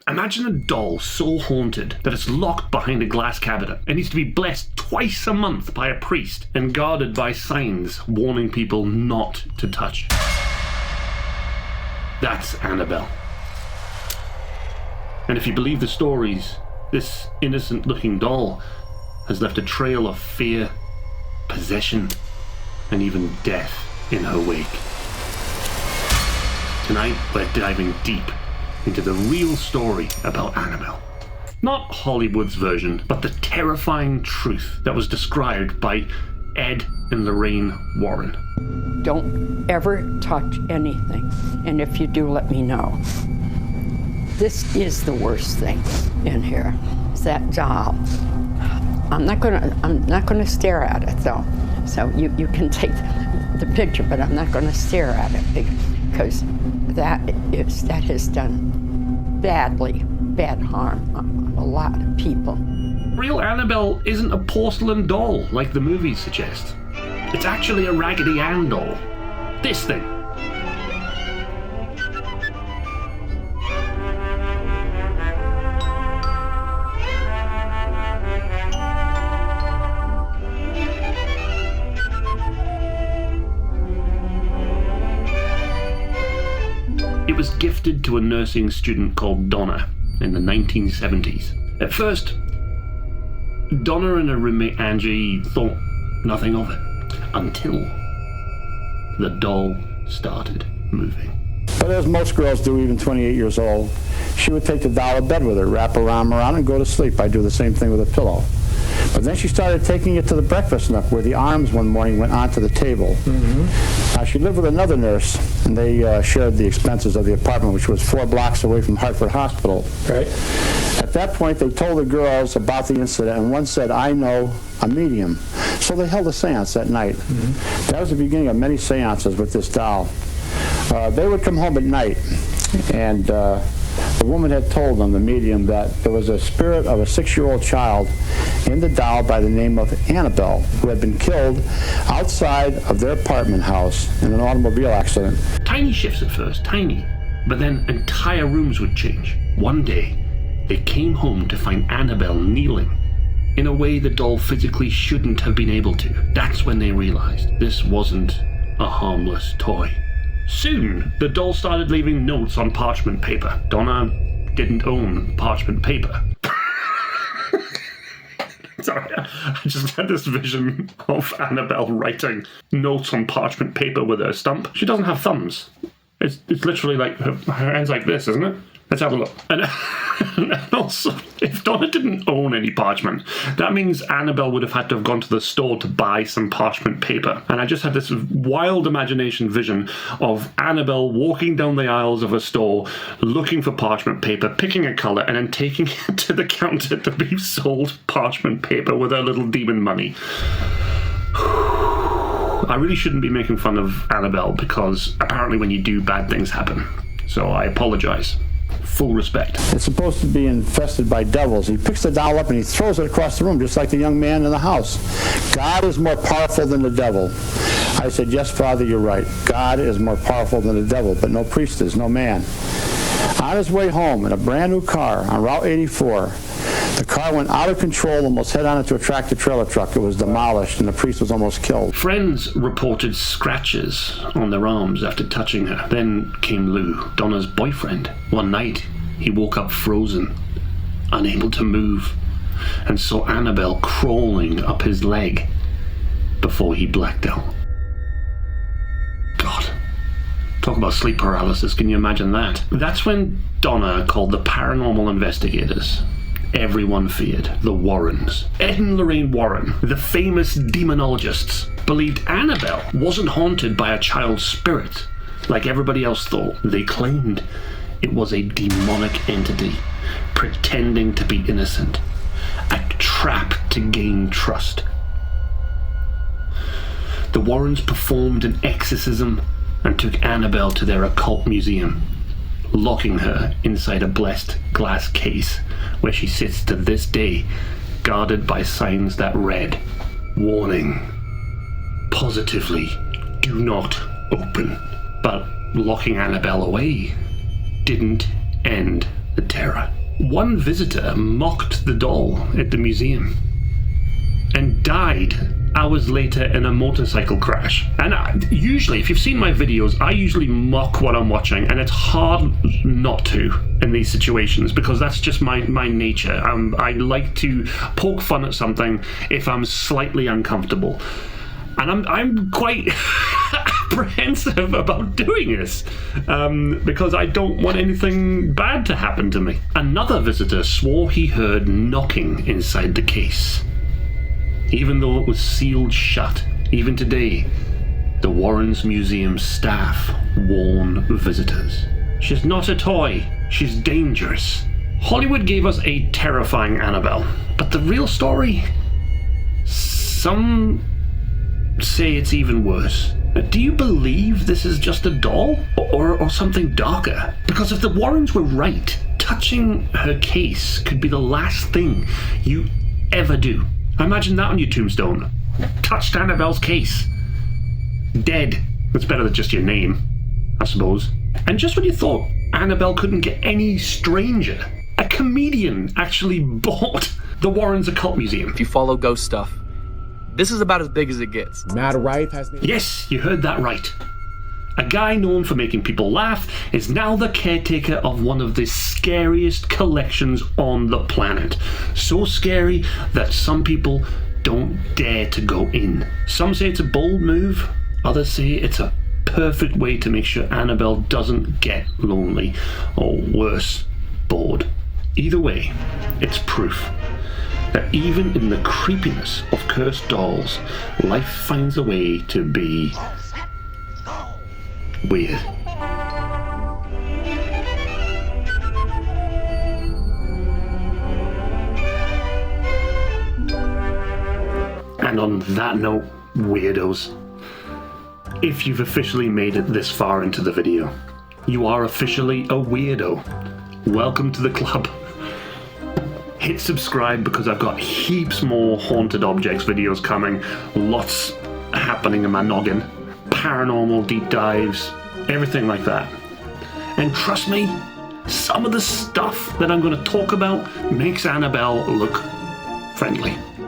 Imagine a doll so haunted that it's locked behind a glass cabinet and needs to be blessed twice a month by a priest and guarded by signs warning people not to touch. That's Annabelle. And if you believe the stories, this innocent-looking doll has left a trail of fear, possession, and even death in her wake. Tonight, we're diving deep into the real story about Annabelle. Not Hollywood's version, but the terrifying truth that was described by Ed and Lorraine Warren. Don't ever touch anything, and if you do, let me know. This is the worst thing in here. It's that doll. I'm not gonna stare at it though. So you can take the picture, but I'm not gonna stare at it because that has done bad harm on a lot of people. Real Annabelle isn't a porcelain doll like the movies suggest. It's actually a Raggedy Ann doll. This thing. It was gifted to a nursing student called Donna in the 1970s. At first, Donna and her roommate Angie thought nothing of it until the doll started moving. But as most girls do, even 28 years old, she would take the doll to bed with her, wrap her arm around, and go to sleep. I'd do the same thing with a pillow. But then she started taking it to the breakfast nook where the arms one morning went onto the table. Now she lived with another nurse, and they shared the expenses of the apartment, which was 4 blocks away from Hartford Hospital. Right. At that point, they told the girls about the incident, and one said, "I know a medium." So they held a seance that night. That was the beginning of many seances with this doll. They would come home at night, and the woman had told them, the medium, that there was a spirit of a 6-year-old child in the doll by the name of Annabelle, who had been killed outside of their apartment house in an automobile accident. Tiny shifts at first, tiny, but then entire rooms would change. One day, they came home to find Annabelle kneeling in a way the doll physically shouldn't have been able to. That's when they realized this wasn't a harmless toy. Soon, the doll started leaving notes on parchment paper. Donna didn't own parchment paper. Sorry, I just had this vision of Annabelle writing notes on parchment paper with her stump. She doesn't have thumbs. It's literally like, her hand's like this, isn't it? Let's have a look. And also, if Donna didn't own any parchment, that means Annabelle would have had to have gone to the store to buy some parchment paper. And I just had this wild imagination vision of Annabelle walking down the aisles of a store, looking for parchment paper, picking a colour, and then taking it to the counter to be sold parchment paper with her little demon money. I really shouldn't be making fun of Annabelle because apparently when you do, bad things happen. So I apologise. Full respect. It's supposed to be infested by devils. He picks the doll up and he throws it across the room, just like the young man in the house. God is more powerful than the devil. I said, yes, Father, you're right. God is more powerful than the devil, but no priest is, no man. On his way home in a brand new car on Route 84, the car went out of control, almost head-on into a tractor-trailer truck. It was demolished, and the priest was almost killed. Friends reported scratches on their arms after touching her. Then came Lou, Donna's boyfriend. One night, he woke up frozen, unable to move, and saw Annabelle crawling up his leg before he blacked out. God. Talk about sleep paralysis, can you imagine that? That's when Donna called the paranormal investigators. Everyone feared the Warrens. Ed and Lorraine Warren, the famous demonologists, believed Annabelle wasn't haunted by a child's spirit like everybody else thought. They claimed it was a demonic entity pretending to be innocent, a trap to gain trust. The Warrens performed an exorcism and took Annabelle to their Occult Museum, locking her inside a blessed glass case where she sits to this day, guarded by signs that read, "Warning, positively do not open." But locking Annabelle away didn't end the terror. One visitor mocked the doll at the museum and died hours later in a motorcycle crash. And usually, if you've seen my videos, I usually mock what I'm watching, and it's hard not to in these situations because that's just my nature. I like to poke fun at something if I'm slightly uncomfortable. And I'm quite apprehensive about doing this because I don't want anything bad to happen to me. Another visitor swore he heard knocking inside the case, even though it was sealed shut. Even today, the Warrens Museum staff warn visitors. She's not a toy, she's dangerous. Hollywood gave us a terrifying Annabelle, but the real story? Some say it's even worse. Do you believe this is just a doll? Or something darker? Because if the Warrens were right, touching her case could be the last thing you ever do. Imagine that on your tombstone. Touched Annabelle's case. Dead. That's better than just your name, I suppose. And just when you thought Annabelle couldn't get any stranger, a comedian actually bought the Warrens Occult Museum. If you follow ghost stuff, this is about as big as it gets. Matt Rife has the... Yes, you heard that right. A guy known for making people laugh is now the caretaker of one of the scariest collections on the planet. So scary that some people don't dare to go in. Some say it's a bold move, others say it's a perfect way to make sure Annabelle doesn't get lonely, or worse, bored. Either way, it's proof that even in the creepiness of cursed dolls, life finds a way to be weird. And on that note, weirdos, if you've officially made it this far into the video, you are officially a weirdo. Welcome to the club. Hit subscribe because I've got heaps more haunted objects videos coming, lots happening in my noggin, paranormal deep dives, everything like that. And trust me, some of the stuff that I'm going to talk about makes Annabelle look friendly.